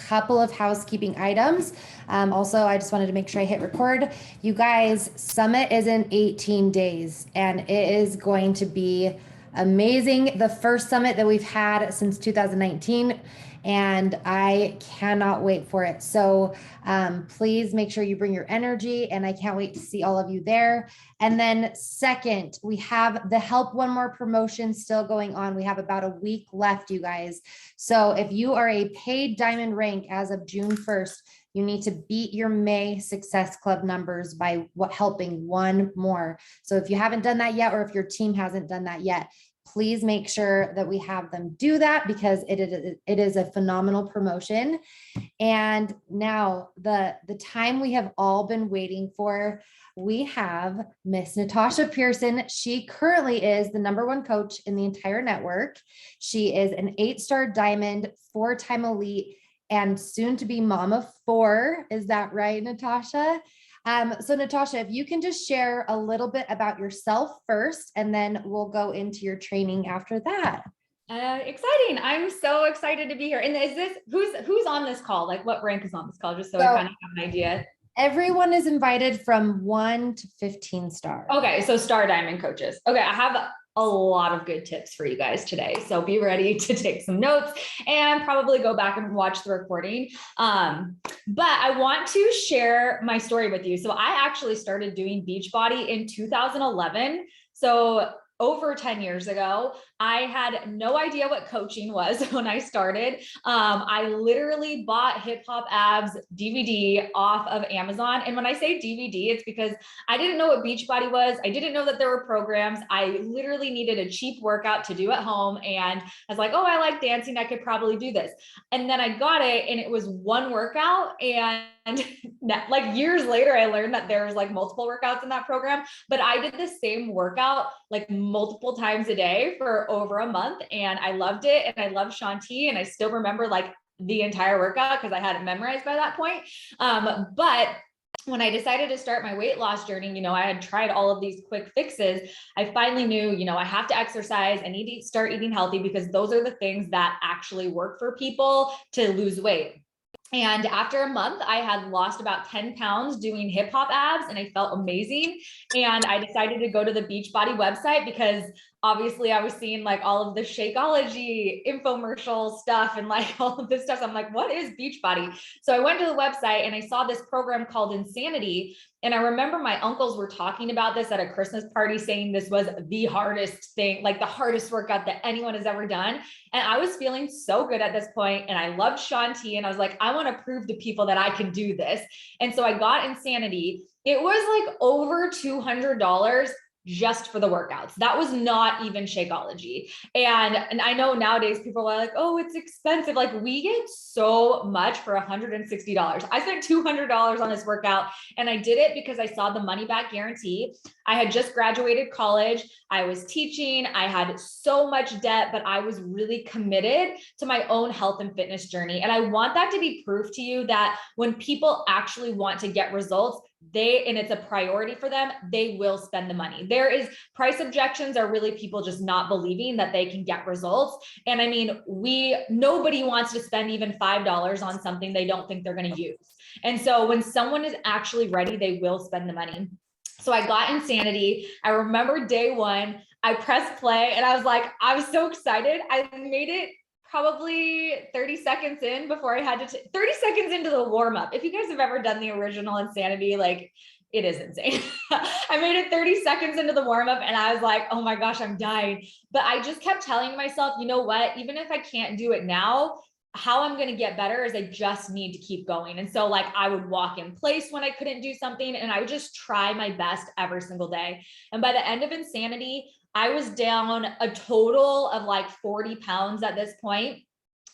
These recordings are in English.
couple of housekeeping items. Also, I just wanted to make sure I hit record. You guys, Summit is in 18 days and it is going to be amazing. The first summit that we've had since 2019, and I cannot wait for it. So please make sure you bring your energy, and I can't wait to see all of you there. And then second, we have the Help One More promotion still going on. We have about a week left, you guys. So if you are a paid diamond rank as of June 1st, you need to beat your May Success Club numbers by helping one more. So if you haven't done that yet, or if your team hasn't done that yet, please make sure that we have them do that, because it is a phenomenal promotion. And now the time we have all been waiting for, we have Miss Natasha Pehrson. She currently is the #1 coach in the entire network. She is an 8-star diamond, 4-time elite, and soon to be mom of 4. Is that right, Natasha? So Natasha, if you can just share a little bit about yourself first, and then we'll go into your training after that. Exciting. I'm so excited to be here. And is this, who's on this call? Like, what rank is on this call? Just so I kind of have an idea. Everyone is invited from 1 to 15 stars. Okay. So star diamond coaches. Okay. I have a lot of good tips for you guys today. So be ready to take some notes and probably go back and watch the recording. But I want to share my story with you. So I actually started doing Beachbody in 2011. So over 10 years ago. I had no idea what coaching was when I started. I literally bought Hip Hop Abs DVD off of Amazon. And when I say DVD, it's because I didn't know what Beachbody was. I didn't know that there were programs. I literally needed a cheap workout to do at home. And I was like, oh, I like dancing. I could probably do this. And then I got it, and it was one workout. And like years later, I learned that there was like multiple workouts in that program, but I did the same workout like multiple times a day for over a month. And I loved it. And I love Shanti. And I still remember like the entire workout because I had it memorized by that point. But when I decided to start my weight loss journey, I had tried all of these quick fixes. I finally knew, I have to exercise. I need to start eating healthy, because those are the things that actually work for people to lose weight. And after a month, I had lost about 10 pounds doing Hip Hop Abs, and I felt amazing. And I decided to go to the Beachbody website, because obviously I was seeing like all of the Shakeology infomercial stuff and like all of this stuff. So I'm like, what is Beachbody? So I went to the website and I saw this program called Insanity. And I remember my uncles were talking about this at a Christmas party, saying this was the hardest thing, like the hardest workout that anyone has ever done. And I was feeling so good at this point, and I loved Shanti, and I was like, I want to prove to people that I can do this. And so I got Insanity. It was like over $200 just for the workouts. That was not even Shakeology. And I know nowadays people are like, oh, it's expensive. Like, we get so much for $160. I spent $200 on this workout, and I did it because I saw the money back guarantee. I had just graduated college. I was teaching. I had so much debt, but I was really committed to my own health and fitness journey. And I want that to be proof to you that when people actually want to get results, and it's a priority for them, they will spend the money. There is price objections are really people just not believing that they can get results. And I mean, nobody wants to spend even $5 on something they don't think they're going to use. And so when someone is actually ready, they will spend the money. So I got Insanity. I remember day one, I pressed play, and I was like, I was so excited. I made it probably 30 seconds in before I had to 30 seconds into the warm up. If you guys have ever done the original Insanity, like, it is insane. I made it 30 seconds into the warm up, and I was like, oh my gosh, I'm dying. But I just kept telling myself, you know what, even if I can't do it now, how I'm going to get better is I just need to keep going. And so like, I would walk in place when I couldn't do something, and I would just try my best every single day. And by the end of Insanity, I was down a total of like 40 pounds at this point.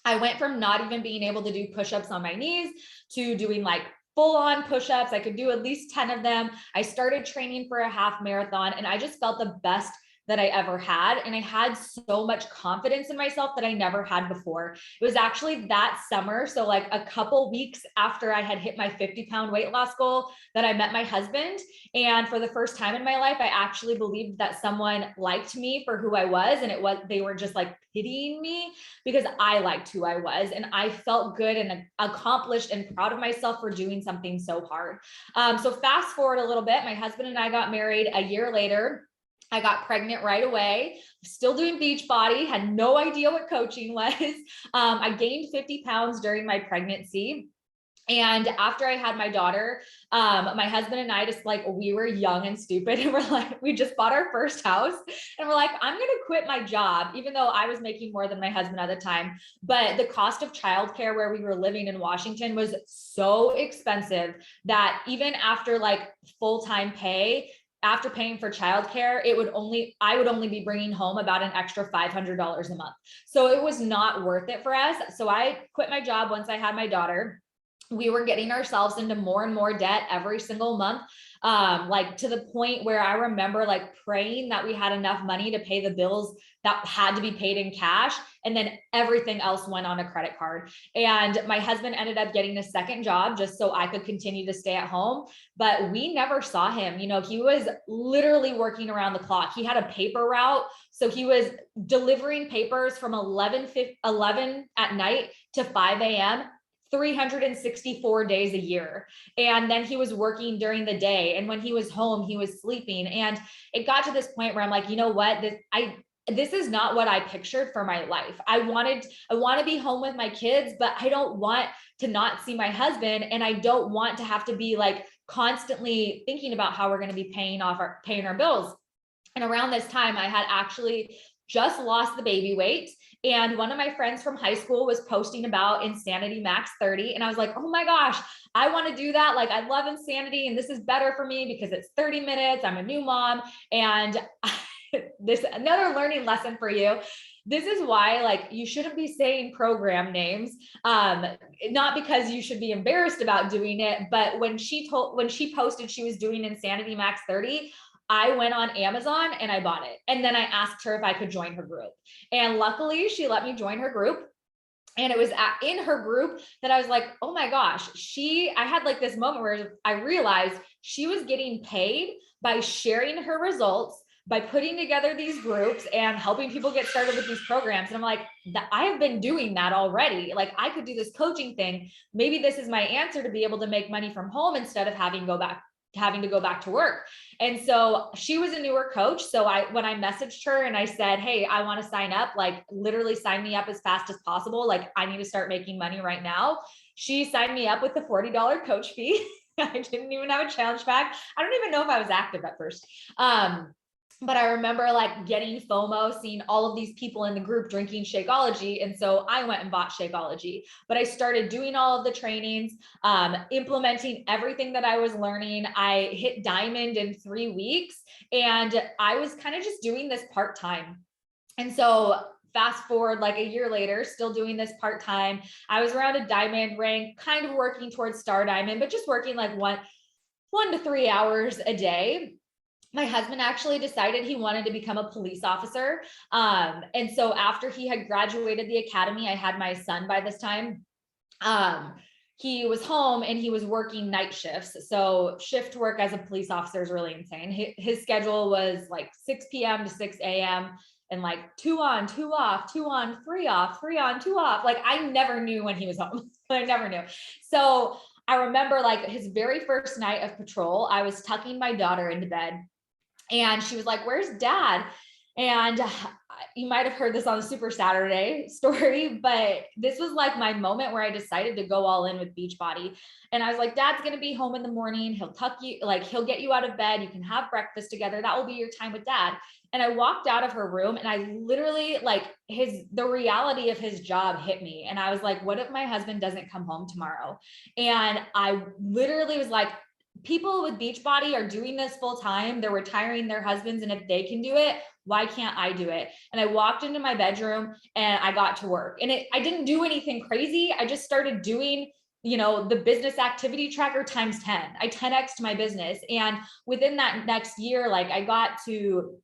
I went from not even being able to do push-ups on my knees to doing like full-on push-ups. I could do at least 10 of them. I started training for a half marathon, and I just felt the best that I ever had. And I had so much confidence in myself that I never had before. It was actually that summer. So like a couple weeks after I had hit my 50-pound weight loss goal that I met my husband. And for the first time in my life, I actually believed that someone liked me for who I was. And they were just like pitying me because I liked who I was. And I felt good and accomplished and proud of myself for doing something so hard. So fast forward a little bit, my husband and I got married a year later. I got pregnant right away, still doing Beachbody, had no idea what coaching was. I gained 50 pounds during my pregnancy. And after I had my daughter, my husband and I just like, we were young and stupid. And we're like, we just bought our first house and we're like, I'm going to quit my job, even though I was making more than my husband at the time. But the cost of childcare where we were living in Washington was so expensive that even after like full-time pay, after paying for childcare, I would only be bringing home about an extra $500 a month. So it was not worth it for us. So I quit my job once I had my daughter. We were getting ourselves into more and more debt every single month. Like to the point where I remember like praying that we had enough money to pay the bills that had to be paid in cash. And then everything else went on a credit card. And my husband ended up getting a second job just so I could continue to stay at home. But we never saw him. You know, he was literally working around the clock. He had a paper route. So he was delivering papers from 11 at night to 5 a.m. 364 days a year. And then he was working during the day. And when he was home, he was sleeping. And it got to this point where I'm like, you know what, this is not what I pictured for my life. I want to be home with my kids, but I don't want to not see my husband. And I don't want to have to be like constantly thinking about how we're going to be paying our bills. And around this time, I had actually just lost the baby weight. And one of my friends from high school was posting about Insanity Max 30. And I was like, oh my gosh, I want to do that. Like, I love Insanity. And this is better for me because it's 30 minutes. I'm a new mom. And this another learning lesson for you. This is why, like, you shouldn't be saying program names, not because you should be embarrassed about doing it, but when she posted she was doing Insanity Max 30, I went on Amazon and I bought it. And then I asked her if I could join her group. And luckily she let me join her group. And it was in her group that I was like, oh my gosh, I had like this moment where I realized she was getting paid by sharing her results, by putting together these groups and helping people get started with these programs. And I'm like, I have been doing that already. Like, I could do this coaching thing. Maybe this is my answer to be able to make money from home instead of having to go back to work. And so she was a newer coach. So when I messaged her and I said, hey, I want to sign up, like literally sign me up as fast as possible. Like, I need to start making money right now. She signed me up with the $40 coach fee. I didn't even have a challenge pack. I don't even know if I was active at first. But I remember like getting FOMO, seeing all of these people in the group drinking Shakeology. And so I went and bought Shakeology, but I started doing all of the trainings, implementing everything that I was learning. I hit diamond in 3 weeks and I was kind of just doing this part-time. And so fast forward like a year later, still doing this part-time. I was around a diamond rank, kind of working towards star diamond, but just working like one to 3 hours a day. My husband actually decided he wanted to become a police officer. And so after he had graduated the academy, I had my son by this time. He was home and he was working night shifts. So shift work as a police officer is really insane. His schedule was like 6 p.m. to 6 a.m. and like 2 on, 2 off, 2 on, 3 off, 3 on, 2 off. Like, I never knew when he was home. I never knew. So I remember like his very first night of patrol, I was tucking my daughter into bed. And she was like, where's dad? And you might've heard this on the Super Saturday story, but this was like my moment where I decided to go all in with Beachbody. And I was like, dad's going to be home in the morning. He'll tuck you, like he'll get you out of bed. You can have breakfast together. That will be your time with dad. And I walked out of her room and I literally like the reality of his job hit me. And I was like, what if my husband doesn't come home tomorrow? And I literally was like, people with Beachbody are doing this full time. They're retiring their husbands. And if they can do it, why can't I do it? And I walked into my bedroom and I got to work. And I didn't do anything crazy. I just started doing, the business activity tracker times 10. I 10x'd my business. And within that next year, like I got to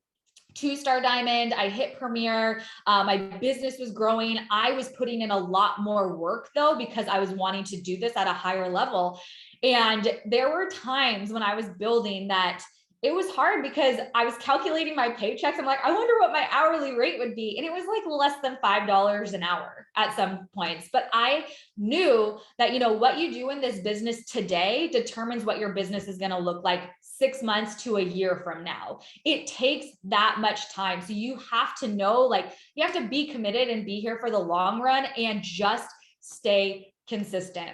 2-star diamond. I hit premier. My business was growing. I was putting in a lot more work though, because I was wanting to do this at a higher level. And there were times when I was building that it was hard because I was calculating my paychecks. I'm like, I wonder what my hourly rate would be. And it was like less than $5 an hour at some points. But I knew that, you know, what you do in this business today determines what your business is going to look like 6 months to a year from now. It takes that much time. So you have to know, like, you have to be committed and be here for the long run and just stay consistent.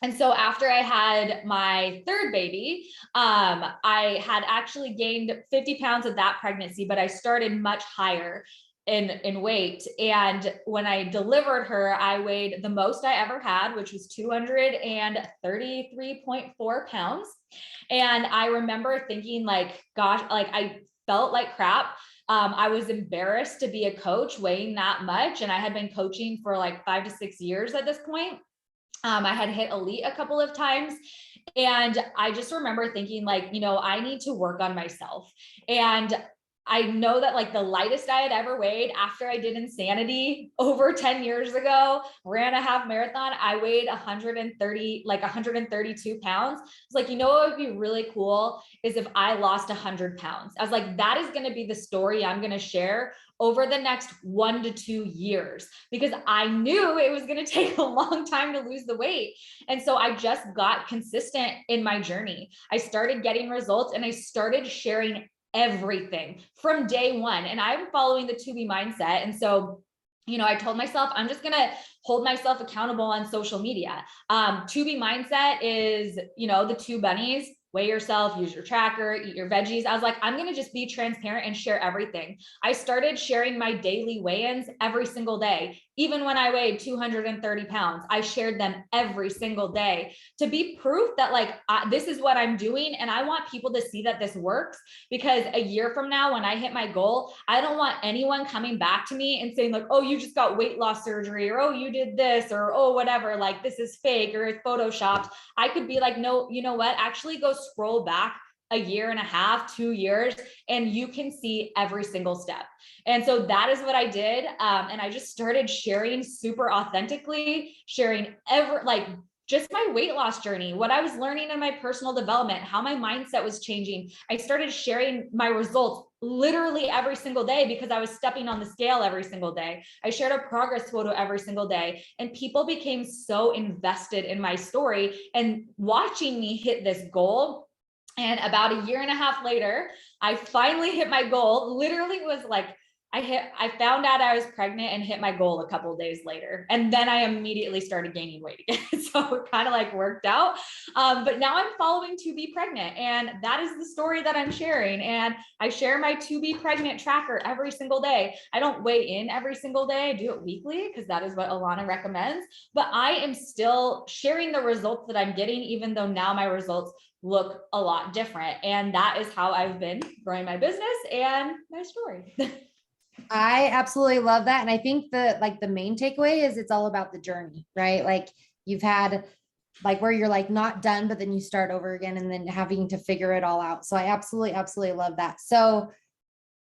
And so after I had my third baby, I had actually gained 50 pounds of that pregnancy, but I started much higher in weight. And when I delivered her, I weighed the most I ever had, which was 233.4 pounds. And I remember thinking like, gosh, like I felt like crap. I was embarrassed to be a coach weighing that much. And I had been coaching for like 5 to 6 years at this point. I had hit elite a couple of times. And I just remember thinking like, you know, I need to work on myself. And I know that like the lightest I had ever weighed after I did Insanity over 10 years ago, ran a half marathon, I weighed 132 pounds. It's like, you know, what would be really cool is if I lost 100 pounds. I was like, that is going to be the story I'm going to share over the next 1 to 2 years, because I knew it was going to take a long time to lose the weight. And so I just got consistent in my journey. I started getting results and I started sharing everything from day one. And I'm following the to be mindset. And so, you know, I told myself, I'm just going to hold myself accountable on social media. To be mindset is, you know, the 2 bunnies. Weigh yourself, use your tracker, eat your veggies. I was like, I'm going to just be transparent and share everything. I started sharing my daily weigh-ins every single day. Even when I weighed 230 pounds, I shared them every single day to be proof that like, this is what I'm doing. And I want people to see that this works, because a year from now, when I hit my goal, I don't want anyone coming back to me and saying like, oh, you just got weight loss surgery, or, oh, you did this, or, oh, whatever, like this is fake or it's photoshopped. I could be like, no, you know what? Actually go scroll back a year and a half, 2 years, and you can see every single step. And so that is what I did. And I just started sharing super authentically, sharing just my weight loss journey, what I was learning in my personal development, how my mindset was changing. I started sharing my results literally every single day because I was stepping on the scale every single day. I shared a progress photo every single day, and people became so invested in my story and watching me hit this goal. And about a year and a half later, I finally hit my goal. Literally, it was like, I found out I was pregnant and hit my goal a couple of days later. And then I immediately started gaining weight again. So it kind of like worked out. But now I'm following to be pregnant. And that is the story that I'm sharing. And I share my to be pregnant tracker every single day. I don't weigh in every single day. I do it weekly because that is what Alana recommends. But I am still sharing the results that I'm getting, even though now my results look a lot different. And that is how I've been growing my business and my story. I absolutely love that. And I think the main takeaway is it's all about the journey, right? Like you've had like where you're like not done, but then you start over again and then having to figure it all out. So I absolutely love that. So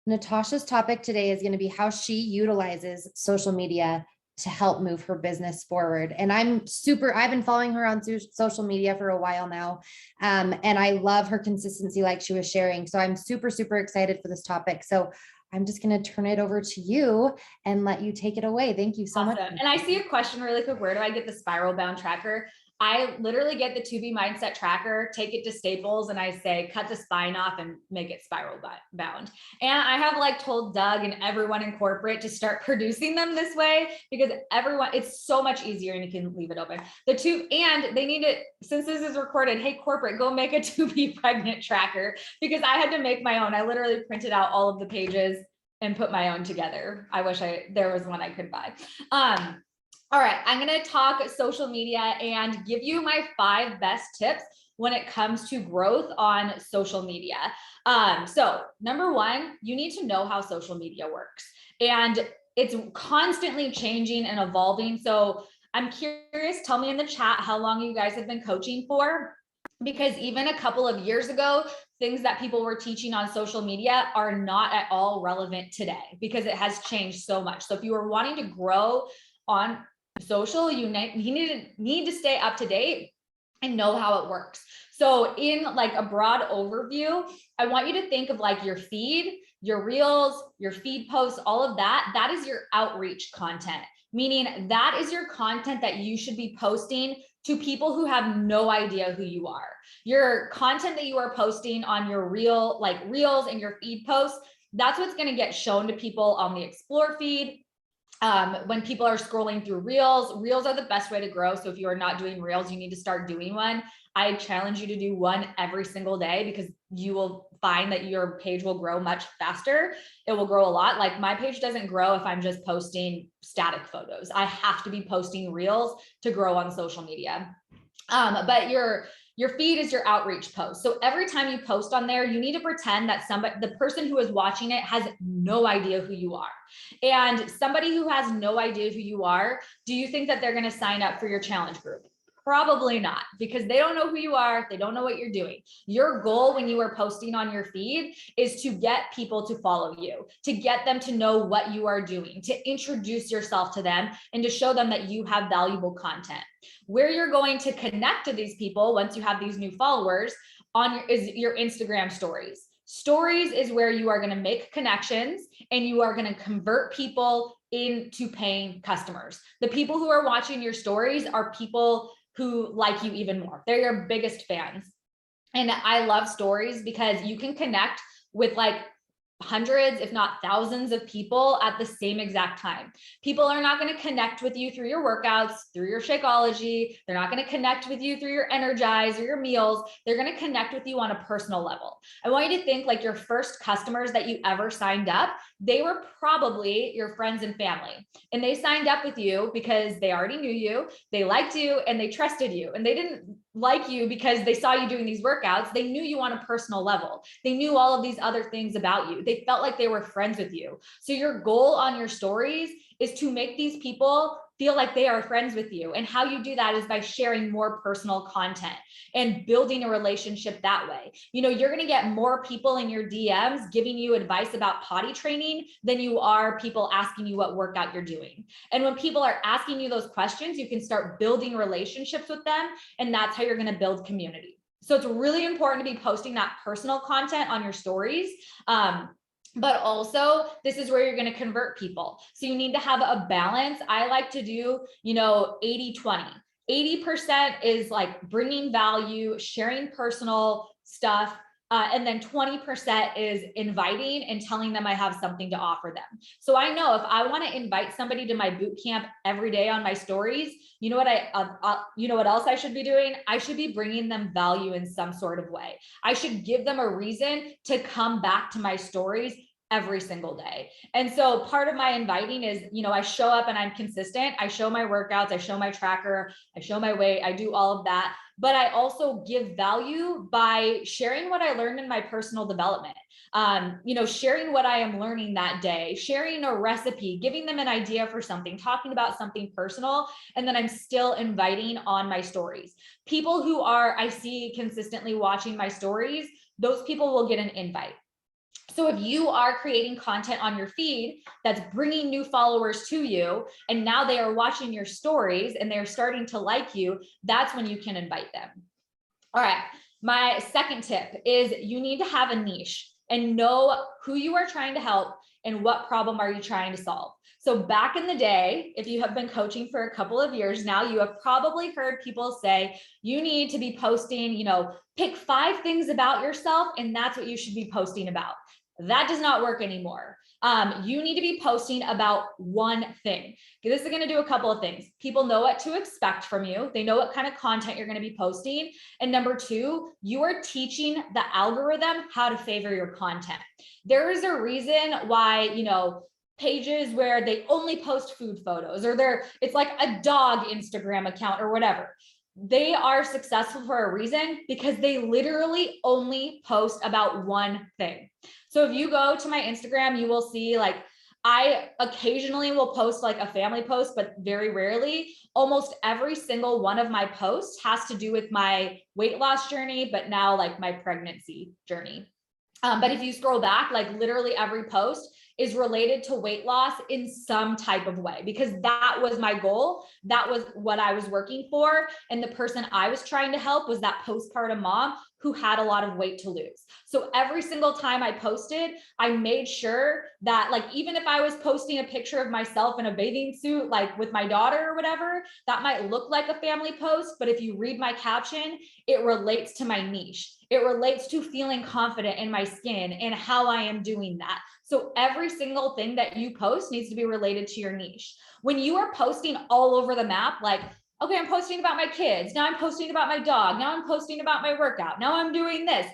Natasha's topic today is going to be how she utilizes social media to help move her business forward. And I've been following her on social media for a while now. And I love her consistency, like she was sharing. So I'm super excited for this topic. So I'm just going to turn it over to you and let you take it away. Thank you so much. And I see a question really quick. Where do I get the spiral bound tracker? I literally get the to be mindset tracker, take it to Staples, and I say, cut the spine off and make it spiral bound. And I have like told Doug and everyone in corporate to start producing them this way, because it's so much easier and you can leave it open. And they need it, since this is recorded, hey, corporate, go make a to be pregnant tracker, because I had to make my own. I literally printed out all of the pages and put my own together. I wish there was one I could buy. All right, I'm going to talk social media and give you my 5 best tips when it comes to growth on social media. So number 1, you need to know how social media works, and it's constantly changing and evolving. So I'm curious, tell me in the chat how long you guys have been coaching for, because even a couple of years ago, things that people were teaching on social media are not at all relevant today because it has changed so much. So if you are wanting to grow on social, you need to stay up to date and know how it works. So in like a broad overview, I want you to think of like your feed, your reels, your feed posts, all of that. That is your outreach content, meaning that is your content that you should be posting to people who have no idea who you are. Your content that you are posting on your reels and your feed posts, that's what's going to get shown to people on the explore feed. When people are scrolling through reels are the best way to grow. So if you are not doing reels, you need to start doing one. I challenge you to do one every single day because you will find that your page will grow much faster. It will grow a lot. Like my page doesn't grow if I'm just posting static photos. I have to be posting reels to grow on social media. But your feed is your outreach post. So every time you post on there, you need to pretend that the person who is watching it has no idea who you are. And somebody who has no idea who you are, do you think that they're going to sign up for your challenge group? Probably not, because they don't know who you are. They don't know what you're doing. Your goal when you are posting on your feed is to get people to follow you, to get them to know what you are doing, to introduce yourself to them, and to show them that you have valuable content. Where you're going to connect to these people once you have these new followers is your Instagram stories. Stories is where you are going to make connections and you are going to convert people into paying customers. The people who are watching your stories are people who like you even more. They're your biggest fans. And I love stories because you can connect with like hundreds, if not thousands of people at the same exact time. People are not going to connect with you through your workouts, through your Shakeology. They're not going to connect with you through your Energize or your meals. They're going to connect with you on a personal level. I want you to think like your first customers that you ever signed up, they were probably your friends and family. And they signed up with you because they already knew you, they liked you, and they trusted you. And they didn't like you because they saw you doing these workouts. They knew you on a personal level. They knew all of these other things about you. They felt like they were friends with you. So your goal on your stories is to make these people feel like they are friends with you. And how you do that is by sharing more personal content and building a relationship that way. You know, you're going to get more people in your DMs giving you advice about potty training than you are people asking you what workout you're doing. And when people are asking you those questions, you can start building relationships with them. And that's how you're going to build community. So it's really important to be posting that personal content on your stories. But also this is where you're going to convert people. So you need to have a balance. I like to do, 80-20. 80% is like bringing value, sharing personal stuff. And then 20% is inviting and telling them I have something to offer them. So I know if I want to invite somebody to my boot camp every day on my stories, you know what else I should be doing? I should be bringing them value in some sort of way. I should give them a reason to come back to my stories every single day. And so part of my inviting is, I show up and I'm consistent. I show my workouts, I show my tracker, I show my weight, I do all of that. But I also give value by sharing what I learned in my personal development. Sharing what I am learning that day, sharing a recipe, giving them an idea for something, talking about something personal, and then I'm still inviting on my stories. People who I see consistently watching my stories, those people will get an invite. So if you are creating content on your feed that's bringing new followers to you, and now they are watching your stories and they're starting to like you, that's when you can invite them. All right. My second tip is you need to have a niche and know who you are trying to help and what problem are you trying to solve. So back in the day, if you have been coaching for a couple of years now, you have probably heard people say you need to be posting, pick 5 things about yourself, and that's what you should be posting about. That does not work anymore. You need to be posting about one thing. This is going to do a couple of things. People know what to expect from you. They know what kind of content you're going to be posting. And number 2, you are teaching the algorithm how to favor your content. There is a reason why, pages where they only post food photos, or it's like a dog Instagram account or whatever. They are successful for a reason because they literally only post about one thing. So if you go to my Instagram, you will see like I occasionally will post like a family post, but very rarely. Almost every single one of my posts has to do with my weight loss journey, but now like my pregnancy journey. But if you scroll back, like literally every post is related to weight loss in some type of way, because that was my goal. That was what I was working for. And the person I was trying to help was that postpartum mom who had a lot of weight to lose. So every single time I posted, I made sure that, like, even if I was posting a picture of myself in a bathing suit, like with my daughter or whatever, that might look like a family post. But if you read my caption, it relates to my niche. It relates to feeling confident in my skin and how I am doing that. So every single thing that you post needs to be related to your niche. When you are posting all over the map, like, okay, I'm posting about my kids. Now I'm posting about my dog. Now I'm posting about my workout. Now I'm doing this.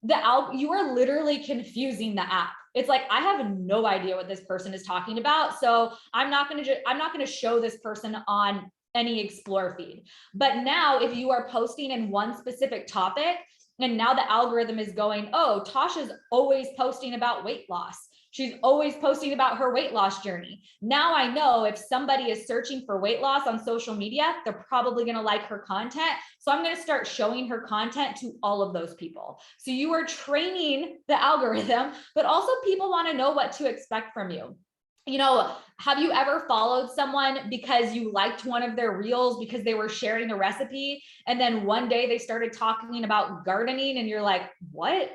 You are literally confusing the app. It's like, I have no idea what this person is talking about. So I'm not going to show this person on any explore feed. But now if you are posting in one specific topic, and now the algorithm is going, oh, Tasha's always posting about weight loss. She's always posting about her weight loss journey. Now I know if somebody is searching for weight loss on social media, they're probably going to like her content. So I'm going to start showing her content to all of those people. So you are training the algorithm, but also people want to know what to expect from you. You know, have you ever followed someone because you liked one of their reels because they were sharing a recipe, and then one day they started talking about gardening and you're like, what?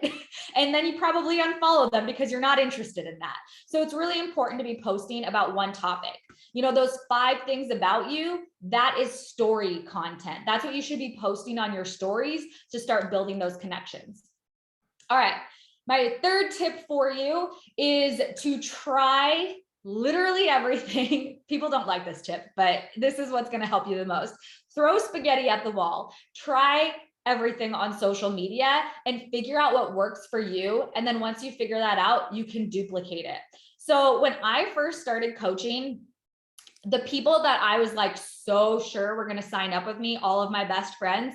And then you probably unfollow them because you're not interested in that. So it's really important to be posting about one topic. You know, those 5 things about you, that is story content. That's what you should be posting on your stories to start building those connections. All right. My third tip for you is to try literally everything. People don't like this tip, but this is what's going to help you the most. Throw spaghetti at the wall. Try everything on social media and figure out what works for you. And then once you figure that out, you can duplicate it. So when I first started coaching, the people that I was like so sure were going to sign up with me, all of my best friends,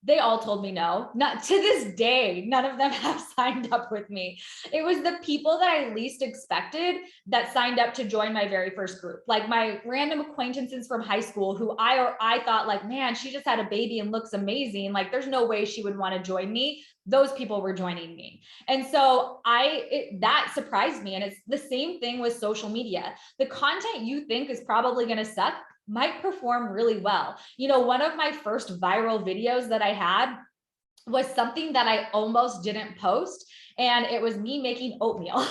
they all told me no. Not to this day, none of them have signed up with me. It was the people that I least expected that signed up to join my very first group. Like my random acquaintances from high school who I thought like, man, she just had a baby and looks amazing. Like there's no way she would want to join me. Those people were joining me. And so that surprised me. And it's the same thing with social media. The content you think is probably going to suck might perform really well. You know, one of my first viral videos that I had was something that I almost didn't post. And it was me making oatmeal.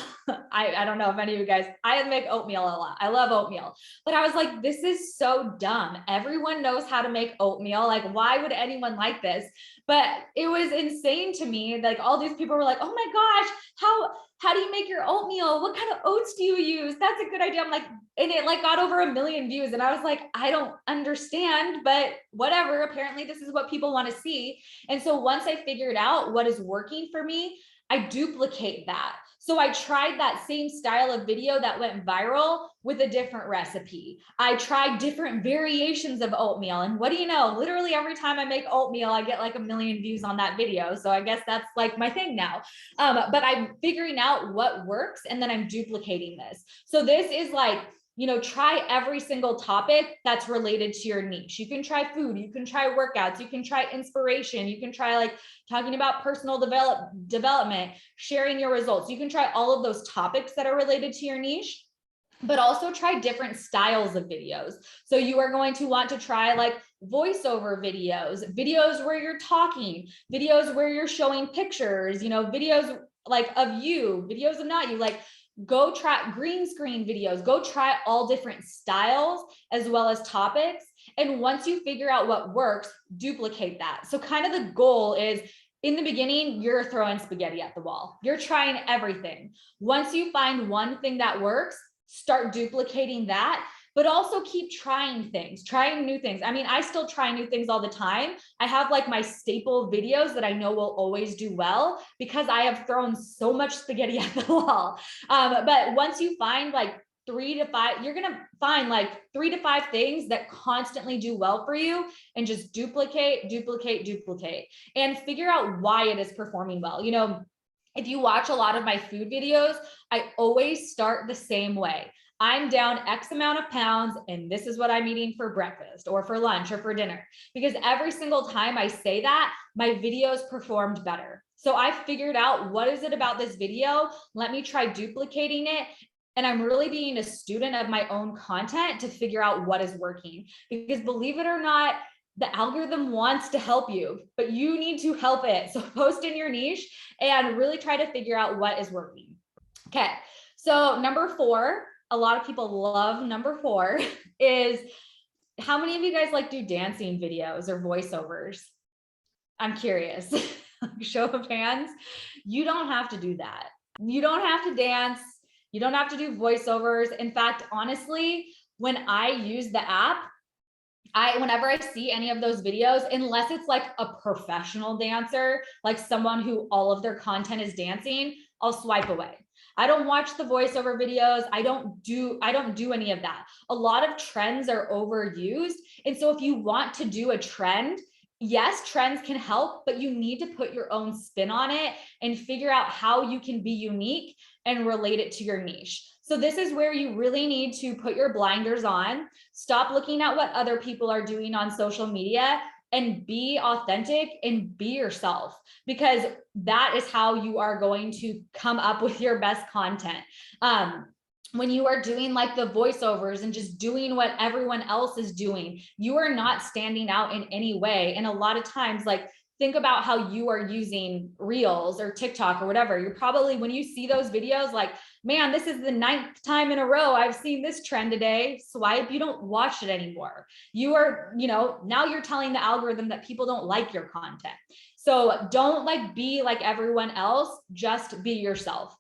I don't know if any of you guys, I make oatmeal a lot. I love oatmeal, but I was like, this is so dumb. Everyone knows how to make oatmeal. Like, why would anyone like this? But it was insane to me. Like all these people were like, oh my gosh, how do you make your oatmeal? What kind of oats do you use? That's a good idea. I'm like, and it like got over 1 million views. And I was like, I don't understand, but whatever. Apparently this is what people want to see. And so once I figured out what is working for me, I duplicate that. So I tried that same style of video that went viral with a different recipe. I tried different variations of oatmeal. And what do you know? Literally every time I make oatmeal, I get like 1 million views on that video. So I guess that's like my thing now. But I'm figuring out what works and then I'm duplicating this. So this is like, you know, try every single topic that's related to your niche. You can try food, you can try workouts, you can try inspiration, you can try like talking about personal development, sharing your results. You can try all of those topics that are related to your niche, but also try different styles of videos. So you are going to want to try like voiceover videos, videos where you're talking, videos where you're showing pictures, you know, videos like of you, videos of not you, like go try green screen videos, go try all different styles as well as topics. And once you figure out what works, duplicate that. So kind of the goal is in the beginning, you're throwing spaghetti at the wall. You're trying everything. Once you find one thing that works, start duplicating that, but also keep trying things, trying new things. I mean, I still try new things all the time. I have like my staple videos that I know will always do well because I have thrown so much spaghetti at the wall. But once you find like 3 to 5, you're going to find like 3 to 5 things that constantly do well for you and just duplicate, and figure out why it is performing well. You know, if you watch a lot of my food videos, I always start the same way. I'm down X amount of pounds and this is what I'm eating for breakfast or for lunch or for dinner. Because every single time I say that, my videos performed better. So I figured out, what is it about this video? Let me try duplicating it. And I'm really being a student of my own content to figure out what is working. Because believe it or not, the algorithm wants to help you, but you need to help it. So post in your niche and really try to figure out what is working. Okay, so number 4, a lot of people love number 4 is, how many of you guys like do dancing videos or voiceovers? I'm curious. Show of hands. You don't have to do that. You don't have to dance. You don't have to do voiceovers. In fact, honestly, when I use the app, whenever I see any of those videos, unless it's like a professional dancer, like someone who all of their content is dancing, I'll swipe away. I don't watch the voiceover videos. I don't do any of that. A lot of trends are overused. And so if you want to do a trend, yes, trends can help, but you need to put your own spin on it and figure out how you can be unique and relate it to your niche. So this is where you really need to put your blinders on, stop looking at what other people are doing on social media, and be authentic and be yourself, because that is how you are going to come up with your best content. When you are doing like the voiceovers and just doing what everyone else is doing, you are not standing out in any way. And a lot of times, like, think about how you are using Reels or TikTok or whatever. You're probably, when you see those videos, like, man, this is the 9th time in a row I've seen this trend today. Swipe, you don't watch it anymore. You are, now you're telling the algorithm that people don't like your content. So don't like be like everyone else, just be yourself.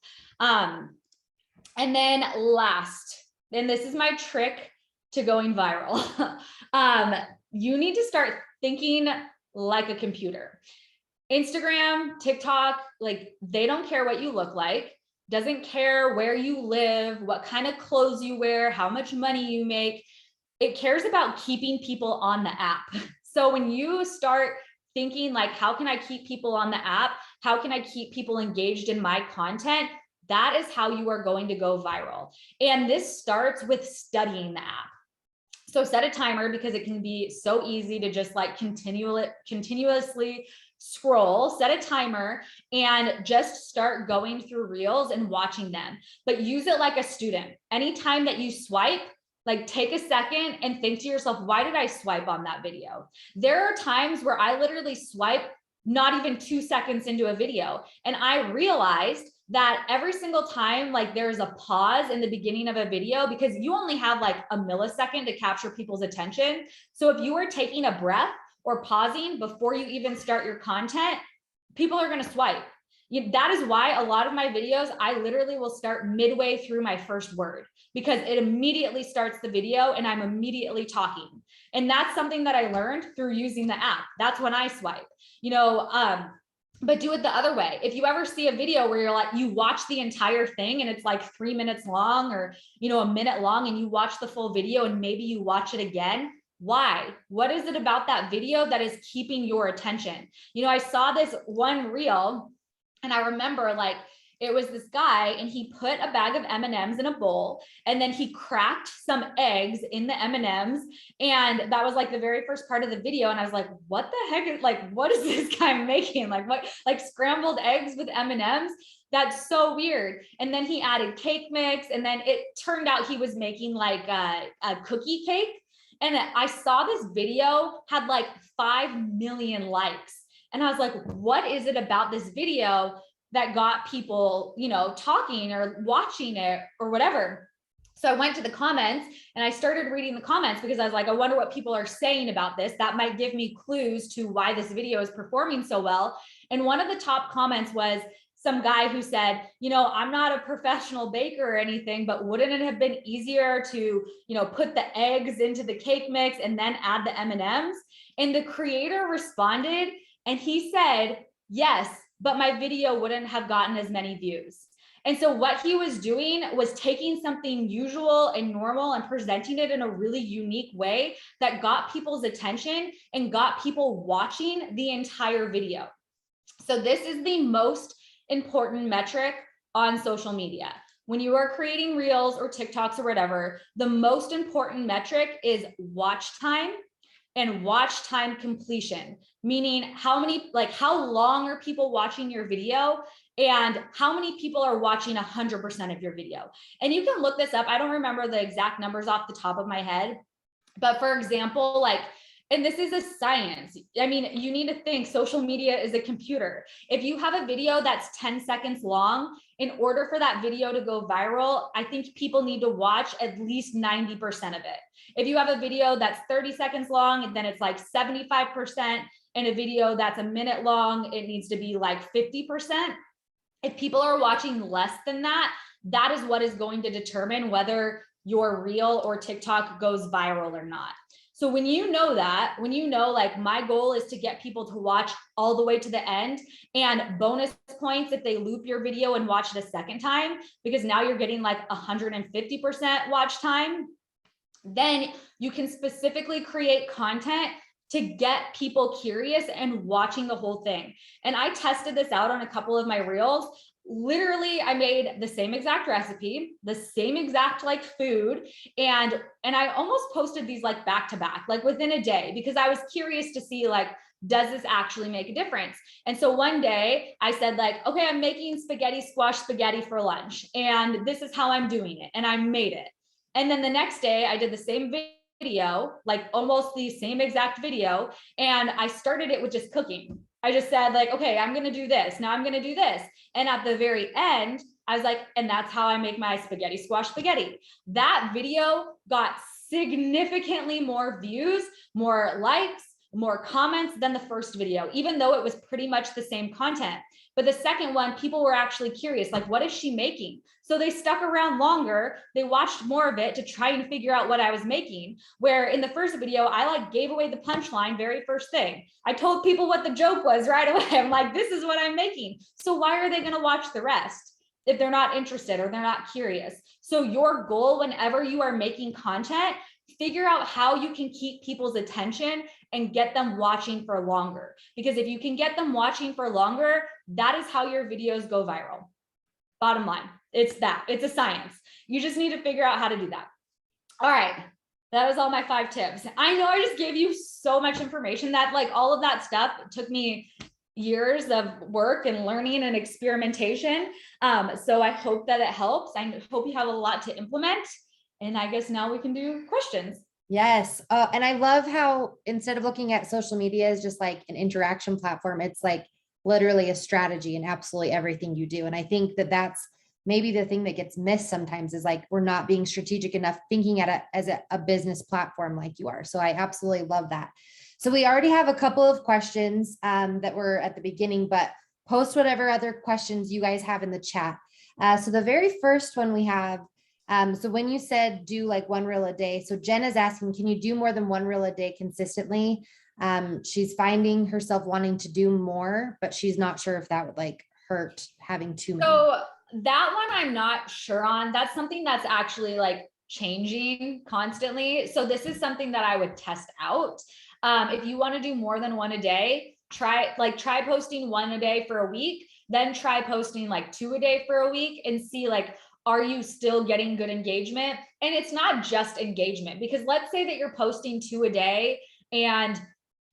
And then last, and this is my trick to going viral. You need to start thinking like a computer. Instagram, TikTok, like, they don't care what you look like, doesn't care where you live, what kind of clothes you wear, how much money you make. It cares about keeping people on the app. So when you start thinking like, how can I keep people on the app? How can I keep people engaged in my content? That is how you are going to go viral. And this starts with studying the app. So set a timer, because it can be so easy to just like continuously scroll. Set a timer and just start going through reels and watching them, but use it like a student. Anytime that you swipe, like, take a second and think to yourself, why did I swipe on that video? There are times where I literally swipe not even 2 seconds into a video, and I realized that every single time, like, there's a pause in the beginning of a video, because you only have like a millisecond to capture people's attention. So if you are taking a breath or pausing before you even start your content, people are going to swipe. That is why a lot of my videos, I literally will start midway through my first word, because it immediately starts the video and I'm immediately talking. And that's something that I learned through using the app. That's when I swipe, but do it the other way. If you ever see a video where you're like, you watch the entire thing and it's like 3 minutes long, or, a minute long, and you watch the full video and maybe you watch it again. Why? What is it about that video that is keeping your attention? I saw this one reel, and I remember, like, it was this guy and he put a bag of M&Ms in a bowl, and then he cracked some eggs in the M&Ms. And that was like the very first part of the video. And I was like, what the heck is, like, what is this guy making? Like, what, like scrambled eggs with M&Ms? That's so weird. And then he added cake mix. And then it turned out he was making like a cookie cake. And I saw this video had like 5 million likes. And I was like, what is it about this video that got people, talking or watching it or whatever? So I went to the comments and I started reading the comments, because I was like, I wonder what people are saying about this. That might give me clues to why this video is performing so well. And one of the top comments was some guy who said, I'm not a professional baker or anything, but wouldn't it have been easier to, put the eggs into the cake mix and then add the M&Ms? And the creator responded and he said, yes, but my video wouldn't have gotten as many views. And so what he was doing was taking something usual and normal and presenting it in a really unique way that got people's attention and got people watching the entire video. So this is the most important metric on social media. when you are creating reels or TikToks or whatever, the most important metric is watch time and watch time completion, meaning how long are people watching your video and how many people are watching 100% of your video. And you can look this up. I don't remember the exact numbers off the top of my head, but for example, and this is a science. I mean, you need to think social media is a computer. If you have a video that's 10 seconds long, in order for that video to go viral, I think people need to watch at least 90% of it. If you have a video that's 30 seconds long, and then it's like 75%, and a video that's a minute long, it needs to be like 50%. If people are watching less than that, that is what is going to determine whether your reel or TikTok goes viral or not. So when you know that, when you know, like, my goal is to get people to watch all the way to the end, and bonus points if they loop your video and watch it a second time, because now you're getting like 150% watch time, then you can specifically create content to get people curious and watching the whole thing. And I tested this out on a couple of my reels. Literally, I made the same exact recipe, the same exact like food. And I almost posted these like back to back, like within a day, because I was curious to see, like, does this actually make a difference? And so one day I said, like, okay, I'm making spaghetti squash spaghetti for lunch, and this is how I'm doing it. And I made it. And then the next day I did the same video, like almost the same exact video. And I started it with just cooking. I just said, like, okay, I'm going to do this. Now I'm going to do this. And at the very end, I was like, and that's how I make my spaghetti squash spaghetti. That video got significantly more views, more likes, more comments than the first video, even though it was pretty much the same content. But the second one, people were actually curious, like, what is she making? So they stuck around longer. They watched more of it to try and figure out what I was making. Where in the first video, I like gave away the punchline very first thing. I told people what the joke was right away. I'm like, this is what I'm making. So why are they going to watch the rest if they're not interested or they're not curious? So your goal, whenever you are making content, figure out how you can keep people's attention and get them watching for longer. Because if you can get them watching for longer, that is how your videos go viral. Bottom line, it's a science. You just need to figure out how to do that. All right. That was all my 5 tips. I know I just gave you so much information that, like, all of that stuff took me years of work and learning and experimentation. So I hope that it helps. I hope you have a lot to implement. And I guess now we can do questions. Yes. And I love how instead of looking at social media as just like an interaction platform, it's like literally a strategy in absolutely everything you do. And I think that that's maybe the thing that gets missed sometimes is, like, we're not being strategic enough thinking at it as a business platform like you are. So I absolutely love that. So we already have a couple of questions that were at the beginning, but post whatever other questions you guys have in the chat. So the very first one we have, so when you said do like 1 reel a day, so Jen is asking, can you do more than 1 reel a day consistently? She's finding herself wanting to do more, but she's not sure if that would like hurt having too many. So that one I'm not sure on. That's something that's actually like changing constantly. So this is something that I would test out. If you want to do more than 1 a day, try posting 1 a day for a week, then try posting like 2 a day for a week and see, like, are you still getting good engagement? And it's not just engagement, because let's say that you're posting 2 a day and,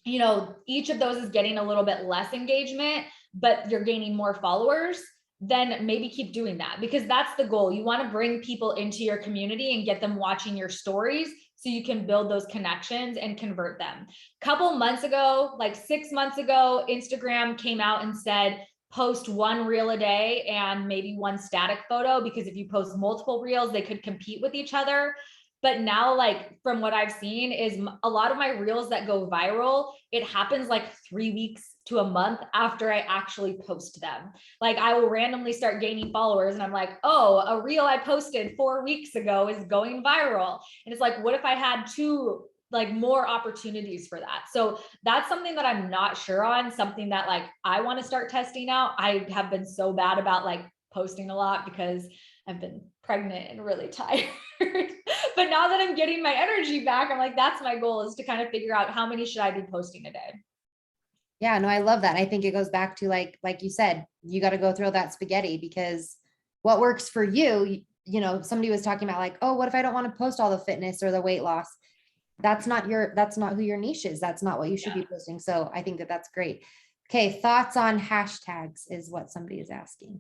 you know, each of those is getting a little bit less engagement, but you're gaining more followers, then maybe keep doing that, because that's the goal. You want to bring people into your community and get them watching your stories so you can build those connections and convert them. A couple months ago, like 6 months ago, Instagram came out and said, post 1 reel a day and maybe 1 static photo, because if you post multiple reels, they could compete with each other. But now, like, from what I've seen is a lot of my reels that go viral, it happens like 3 weeks to a month after I actually post them. Like, I will randomly start gaining followers and I'm like, oh, a reel I posted 4 weeks ago is going viral. And it's like, what if I had 2 like more opportunities for that? So that's something that I'm not sure on, something that like I want to start testing out. I have been so bad about like posting a lot because I've been pregnant and really tired. But now that I'm getting my energy back, I'm like, that's my goal, is to kind of figure out how many should I be posting a day. Yeah, no, I love that. I think it goes back to like you said, you got to go throw that spaghetti, because what works for you. You know, somebody was talking about like, oh, what if I don't want to post all the fitness or the weight loss? That's not who your niche is. That's not what you should be posting. So I think that that's great. Okay. Thoughts on hashtags is what somebody is asking.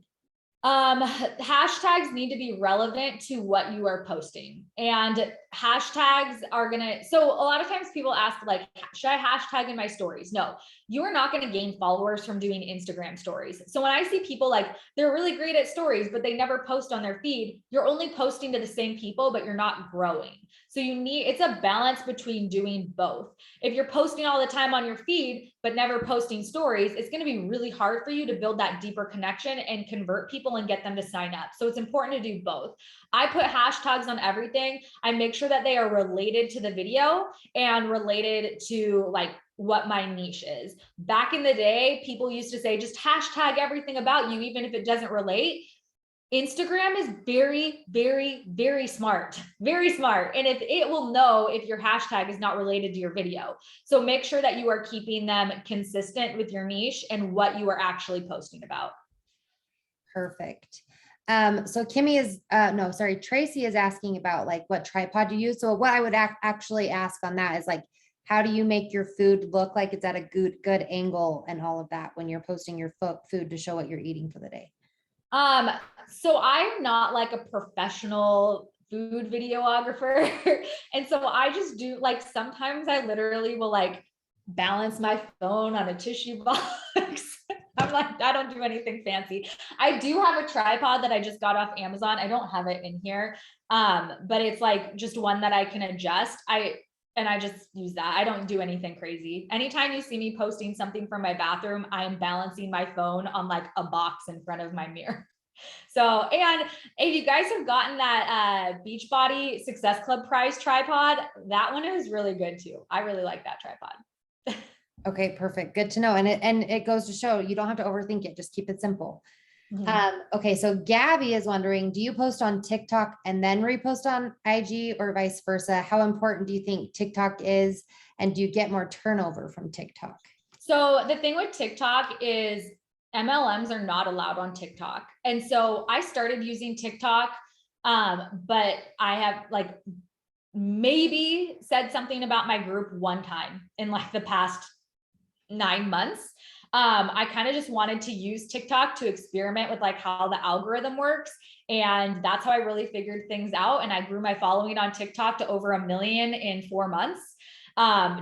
Hashtags need to be relevant to what you are posting, and hashtags are so a lot of times people ask like, should I hashtag in my stories? No, you are not going to gain followers from doing Instagram stories. So when I see people like they're really great at stories, but they never post on their feed, you're only posting to the same people, but you're not growing. So it's a balance between doing both. If you're posting all the time on your feed, but never posting stories, it's going to be really hard for you to build that deeper connection and convert people and get them to sign up. So it's important to do both. I put hashtags on everything. I make sure that they are related to the video and related to like what my niche is. Back in the day, people used to say, just hashtag everything about you, even if it doesn't relate. Instagram is very, very, very smart, very smart. And if it will know if your hashtag is not related to your video. So make sure that you are keeping them consistent with your niche and what you are actually posting about. Perfect. So Kimmy is, no, sorry, Tracy is asking about like what tripod to use. So what I would actually ask on that is like, how do you make your food look like it's at a good angle and all of that when you're posting your food to show what you're eating for the day? So I'm not like a professional food videographer. And so I just do like, sometimes I literally will like balance my phone on a tissue box. I'm like, I don't do anything fancy. I do have a tripod that I just got off Amazon. I don't have it in here. But it's like just one that I can adjust. I just use that. I don't do anything crazy. Anytime you see me posting something from my bathroom, I'm balancing my phone on like a box in front of my mirror. So, and if you guys have gotten that Beachbody Success Club prize tripod, that one is really good too. I really like that tripod. Okay, perfect. Good to know. And it goes to show you don't have to overthink it. Just keep it simple. Okay, so Gabby is wondering, do you post on TikTok and then repost on IG or vice versa? How important do you think TikTok is? And do you get more turnover from TikTok? So the thing with TikTok is MLMs are not allowed on TikTok. And so I started using TikTok, but I have like maybe said something about my group one time in like the past 9 months. I kind of just wanted to use TikTok to experiment with like how the algorithm works. And that's how I really figured things out. And I grew my following on TikTok to over 1 million in 4 months,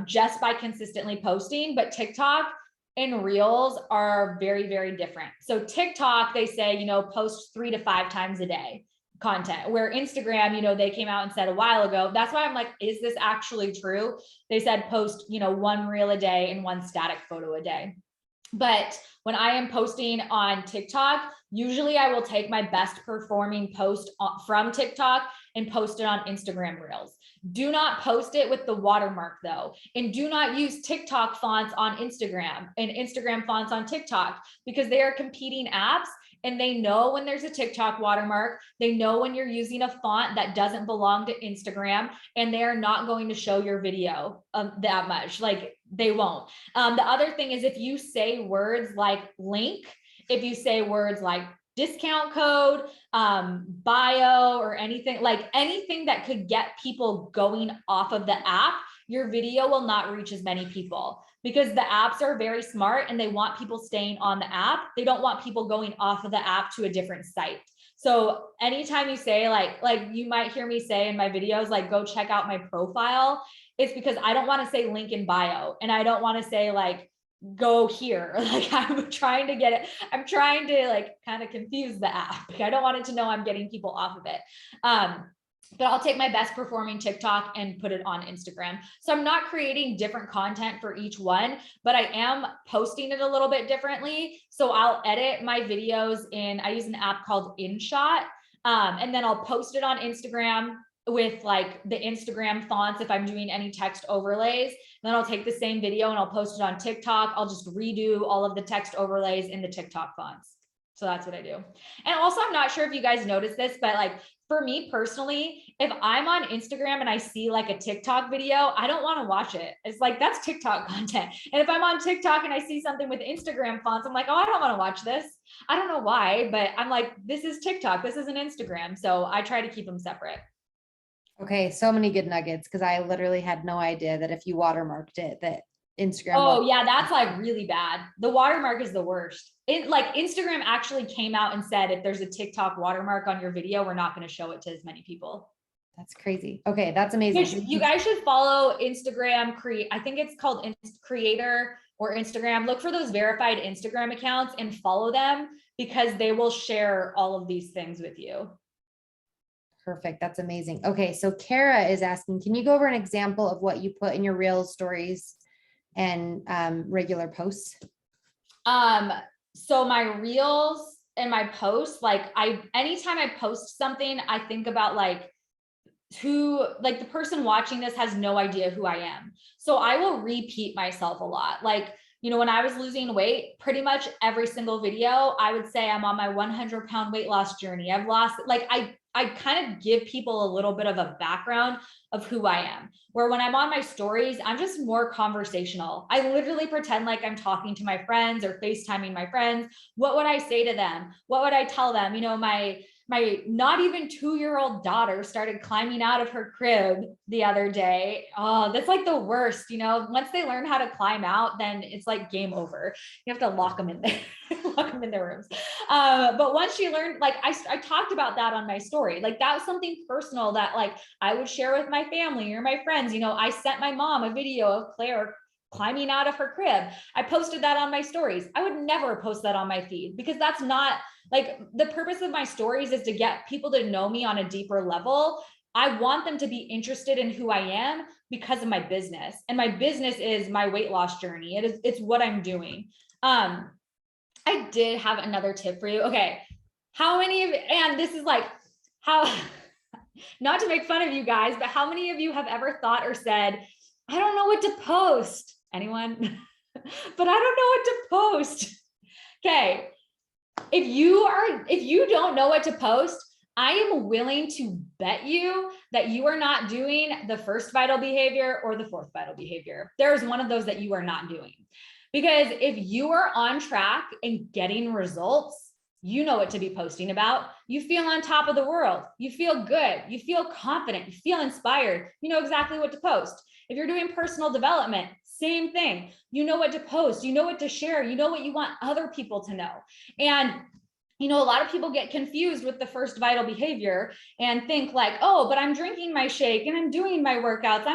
just by consistently posting. But TikTok and Reels are very, very different. So TikTok, they say, post 3 to 5 times a day content, where Instagram, they came out and said a while ago, that's why I'm like, is this actually true? They said post, 1 reel a day and 1 static photo a day. But when I am posting on TikTok, usually I will take my best performing post from TikTok and post it on Instagram Reels. Do not post it with the watermark though. And do not use TikTok fonts on Instagram and Instagram fonts on TikTok, because they are competing apps. And they know when there's a TikTok watermark, they know when you're using a font that doesn't belong to Instagram, and they're not going to show your video that much. Like they won't. The other thing is if you say words like link, if you say words like discount code, bio, or anything that could get people going off of the app, your video will not reach as many people, because the apps are very smart and they want people staying on the app. They don't want people going off of the app to a different site. So anytime you say like you might hear me say in my videos, like, go check out my profile, it's because I don't want to say link in bio. And I don't want to say like, go here. Like I'm trying to get it. I'm trying to like kind of confuse the app. I don't want it to know I'm getting people off of it. But I'll take my best performing TikTok and put it on Instagram. So I'm not creating different content for each one, but I am posting it a little bit differently. So I'll edit my videos I use an app called InShot. And then I'll post it on Instagram with like the Instagram fonts if I'm doing any text overlays. Then I'll take the same video and I'll post it on TikTok. I'll just redo all of the text overlays in the TikTok fonts. So that's what I do. And also, I'm not sure if you guys noticed this, but like for me personally, if I'm on Instagram and I see like a TikTok video, I don't want to watch it. It's like, that's TikTok content. And if I'm on TikTok and I see something with Instagram fonts, I'm like, oh, I don't want to watch this. I don't know why, but I'm like, this is TikTok. This isn't Instagram. So I try to keep them separate. Okay, so many good nuggets because I literally had no idea that if you watermarked it, that Instagram. Oh yeah, that's like really bad. The watermark is the worst. It like Instagram actually came out and said if there's a TikTok watermark on your video, we're not going to show it to as many people. That's crazy. Okay, that's amazing. You guys should follow Instagram I think it's called Creator or Instagram. Look for those verified Instagram accounts and follow them because they will share all of these things with you. Perfect. That's amazing. Okay, so Kara is asking, can you go over an example of what you put in your Reels, stories, and regular posts? So my Reels and my posts, like anytime I post something, I think about like the person watching this has no idea who I am. So I will repeat myself a lot. Like, when I was losing weight, pretty much every single video, I would say I'm on my 100-pound weight loss journey. I've lost, like, I kind of give people a little bit of a background of who I am, where when I'm on my stories, I'm just more conversational. I literally pretend like I'm talking to my friends or FaceTiming my friends. What would I say to them? What would I tell them? My not even 2-year-old daughter started climbing out of her crib the other day. Oh, that's like the worst. Once they learn how to climb out, then it's like game over. You have to lock them in there, lock them in their rooms. But once she learned, like I talked about that on my story, like that was something personal that like I would share with my family or my friends. I sent my mom a video of Claire climbing out of her crib. I posted that on my stories. I would never post that on my feed because that's not like the purpose of my stories is to get people to know me on a deeper level. I want them to be interested in who I am because of my business. And my business is my weight loss journey. It's what I'm doing. I did have another tip for you. Okay. How many of, and this is like how, not to make fun of you guys, but how many of you have ever thought or said, I don't know what to post? Anyone? But I don't know what to post. Okay. If you don't know what to post, I am willing to bet you that you are not doing the first vital behavior or the fourth vital behavior. There's one of those that you are not doing. Because if you are on track and getting results, you know what to be posting about. You feel on top of the world. You feel good. You feel confident. You feel inspired. You know exactly what to post. If you're doing personal development, same thing. You know what to post. You know what to share. You know what you want other people to know. And a lot of people get confused with the first vital behavior and think like, oh, but I'm drinking my shake and I'm doing my workouts.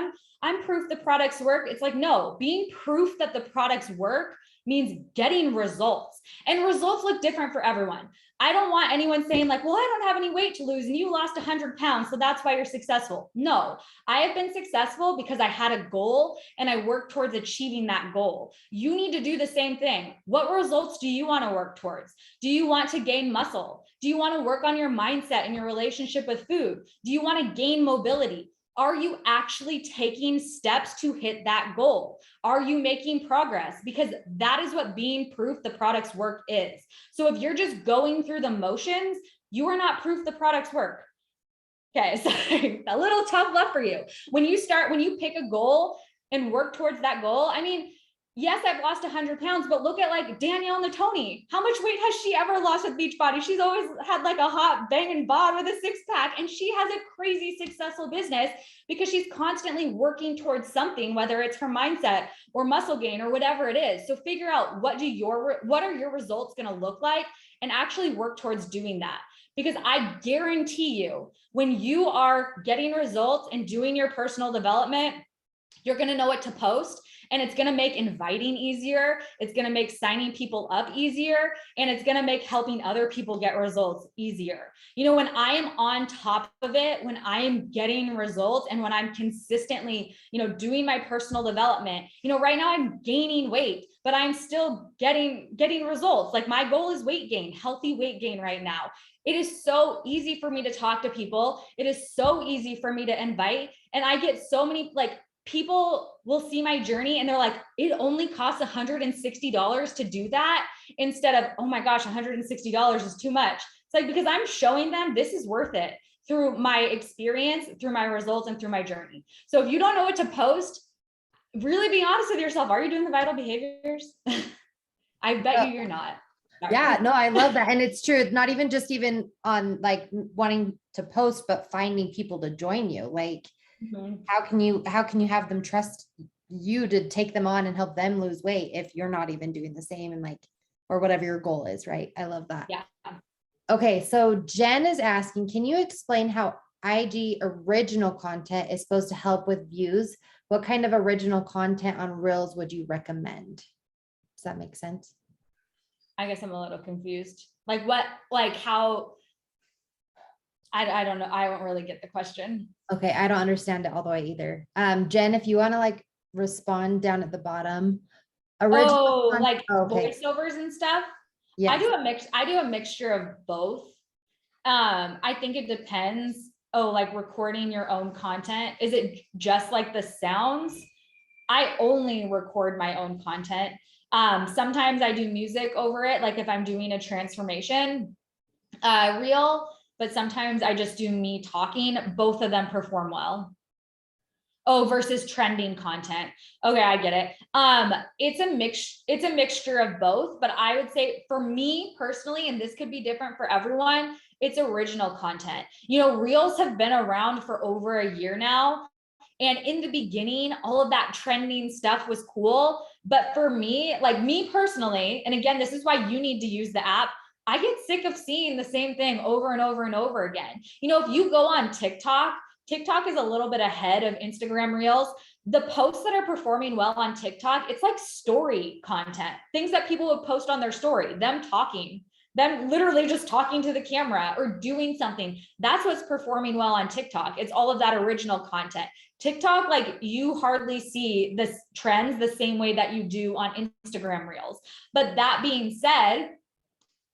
I'm proof the products work. It's like, no, being proof that the products work means getting results, and results look different for everyone. I don't want anyone saying like, well, I don't have any weight to lose and you lost 100 pounds, so that's why you're successful. No, I have been successful because I had a goal and I worked towards achieving that goal. You need to do the same thing. What results do you want to work towards? Do you want to gain muscle? Do you want to work on your mindset and your relationship with food? Do you want to gain mobility? Are you actually taking steps to hit that goal? Are you making progress? Because that is what being proof the products work is. So if you're just going through the motions, you are not proof the products work. Okay, so a little tough love for you. When you pick a goal and work towards that goal, I mean, yes, I've lost 100 pounds, but look at like Danielle Natoni. How much weight has she ever lost with Beachbody? She's always had like a hot banging bod with a 6-pack, and she has a crazy successful business because she's constantly working towards something, whether it's her mindset or muscle gain or whatever it is. So figure out what are your results going to look like and actually work towards doing that. Because I guarantee you, when you are getting results and doing your personal development, you're going to know what to post, and it's going to make inviting easier. It's going to make signing people up easier, and it's going to make helping other people get results easier. When I am on top of it, when I am getting results, and when I'm consistently, doing my personal development, right now I'm gaining weight, but I'm still getting results. Like my goal is weight gain, healthy weight gain right now. It is so easy for me to talk to people. It is so easy for me to invite. And I get so many, like, people will see my journey and they're like, it only costs $160 to do that, instead of, oh my gosh, $160 is too much. It's like, because I'm showing them this is worth it. through my experience, through my results, and through my journey. So if you don't know what to post, really be honest with yourself. Are you doing the vital behaviors? I bet you're not. Sorry. Yeah, no, I love that. And it's true. It's not even just even on like wanting to post, but finding people to join you. Like, how can you have them trust you to take them on and help them lose weight if you're not even doing the same, and like, or whatever your goal is, right? I love that. Yeah. Okay, so Jen is asking, can you explain how IG original content is supposed to help with views? What kind of original content on Reels would you recommend? Does that make sense? I guess I'm a little confused. Like what, like how, I don't know. I don't really get the question. Okay, I don't understand it all the way either. Jen, if you want to like respond down at the bottom. Original like voiceovers and stuff. Yeah. I do a mixture of both. I think it depends. Like recording your own content. Is it just like the sounds? I only record my own content. Sometimes I do music over it, like if I'm doing a transformation reel, but sometimes I just do me talking. Both of them perform well. Versus trending content. Okay, I get it. It's a mixture of both, but I would say for me personally, and this could be different for everyone, it's original content. You know, reels have been around for over a year now. And in the beginning, all of that trending stuff was cool. But for me, like me personally, and again, this is why you need to use the app. I get sick of seeing the same thing over and over and over again. You know, if you go on TikTok is a little bit ahead of Instagram Reels. The posts that are performing well on TikTok, it's like story content, things that people would post on their story, them talking, them literally just talking to the camera or doing something. That's what's performing well on TikTok. It's all of that original content. TikTok, like you hardly see the trends the same way that you do on Instagram Reels. But that being said,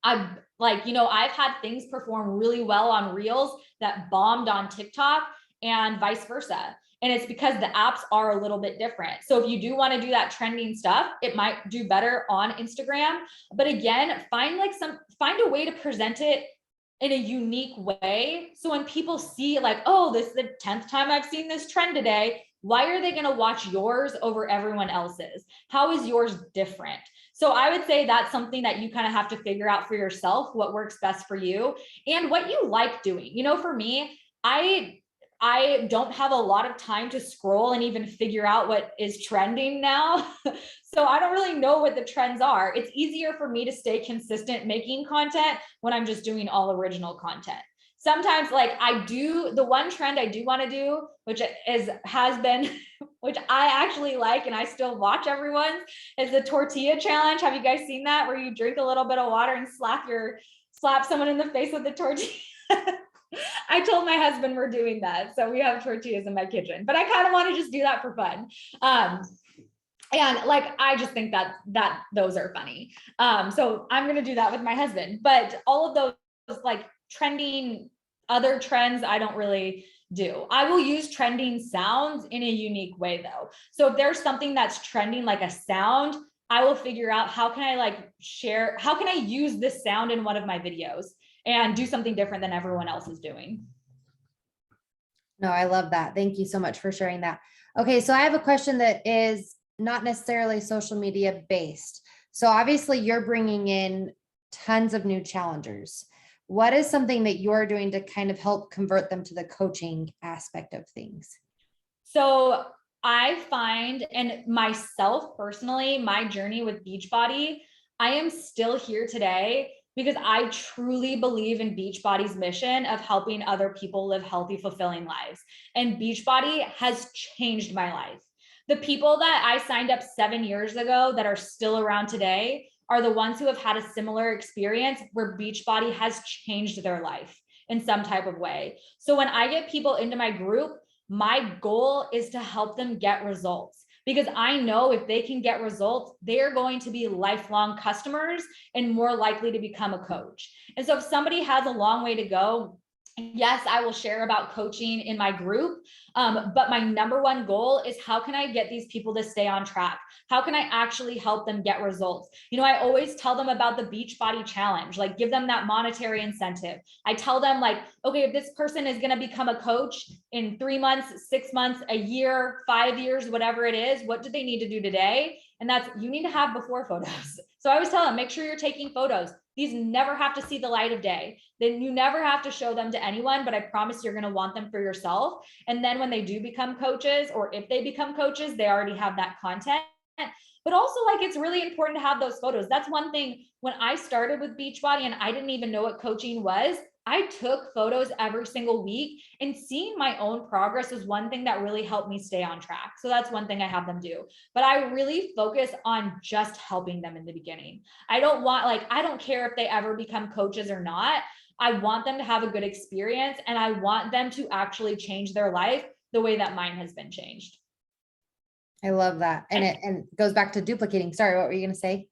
I've had things perform really well on Reels that bombed on TikTok and vice versa. And it's because the apps are a little bit different. So if you do want to do that trending stuff, it might do better on Instagram. But again, find a way to present it in a unique way. So when people see like, oh, this is the 10th time I've seen this trend today, why are they going to watch yours over everyone else's? How is yours different? So I would say that's something that you kind of have to figure out for yourself, what works best for you and what you like doing. You know, for me, I don't have a lot of time to scroll and even figure out what is trending now. So I don't really know what the trends are. It's easier for me to stay consistent making content when I'm just doing all original content. Sometimes like the one trend I do want to do, which has been, which I actually like, and I still watch everyone, is the tortilla challenge. Have you guys seen that? Where you drink a little bit of water and slap someone in the face with the tortilla? I told my husband we're doing that. So we have tortillas in my kitchen, but I kind of want to just do that for fun. And like, I just think that those are funny. So I'm going to do that with my husband, but all of those like trending other trends, I don't really do. I will use trending sounds in a unique way though. So if there's something that's trending, like a sound, I will figure out how can I use this sound in one of my videos and do something different than everyone else is doing. No, I love that. Thank you so much for sharing that. Okay, so I have a question that is not necessarily social media based. So obviously you're bringing in tons of new challengers. What is something that you're doing to kind of help convert them to the coaching aspect of things? So I find, and myself personally, my journey with Beachbody, I am still here today because I truly believe in Beachbody's mission of helping other people live healthy, fulfilling lives. And Beachbody has changed my life. The people that I signed up 7 years ago that are still around today are the ones who have had a similar experience where Beachbody has changed their life in some type of way. So when I get people into my group, my goal is to help them get results, because I know if they can get results, they're going to be lifelong customers and more likely to become a coach. And so if somebody has a long way to go, yes, I will share about coaching in my group. But my number one goal is how can I get these people to stay on track? How can I actually help them get results? I always tell them about the Beachbody challenge, like give them that monetary incentive. I tell them like, okay, if this person is going to become a coach in 3 months, 6 months, a year, 5 years, whatever it is, what do they need to do today? And that's, you need to have before photos. So I always tell them, make sure you're taking photos. These never have to see the light of day. Then you never have to show them to anyone, but I promise you're going to want them for yourself. And then when they do become coaches, or if they become coaches, they already have that content. But also, like, it's really important to have those photos. That's one thing. When I started with Beachbody and I didn't even know what coaching was, I took photos every single week, and seeing my own progress was one thing that really helped me stay on track. So that's one thing I have them do. But I really focus on just helping them in the beginning. I don't care if they ever become coaches or not. I want them to have a good experience, and I want them to actually change their life the way that mine has been changed. I love that. And it goes back to duplicating. Sorry, what were you going to say?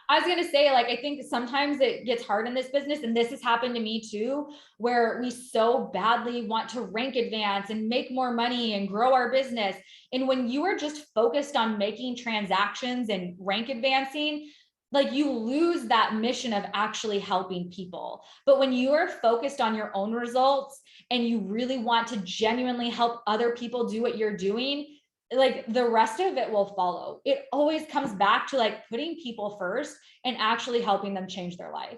I was going to say, like, I think sometimes it gets hard in this business, and this has happened to me too, where we so badly want to rank advance and make more money and grow our business. And when you are just focused on making transactions and rank advancing, like, you lose that mission of actually helping people. But when you are focused on your own results and you really want to genuinely help other people do what you're doing, like, the rest of it will follow. It always comes back to like putting people first and actually helping them change their life.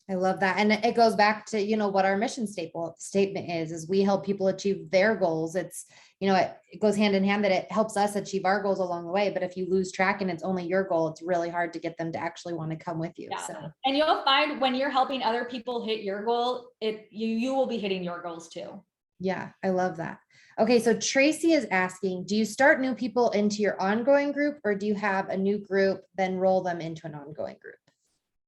I love that. And it goes back to, what our mission statement is we help people achieve their goals. It's, it goes hand in hand that it helps us achieve our goals along the way. But if you lose track and it's only your goal, it's really hard to get them to actually want to come with you. Yeah. So, and you'll find when you're helping other people hit your goal, you will be hitting your goals too. Yeah, I love that. Okay. So Tracy is asking, do you start new people into your ongoing group, or do you have a new group, then roll them into an ongoing group?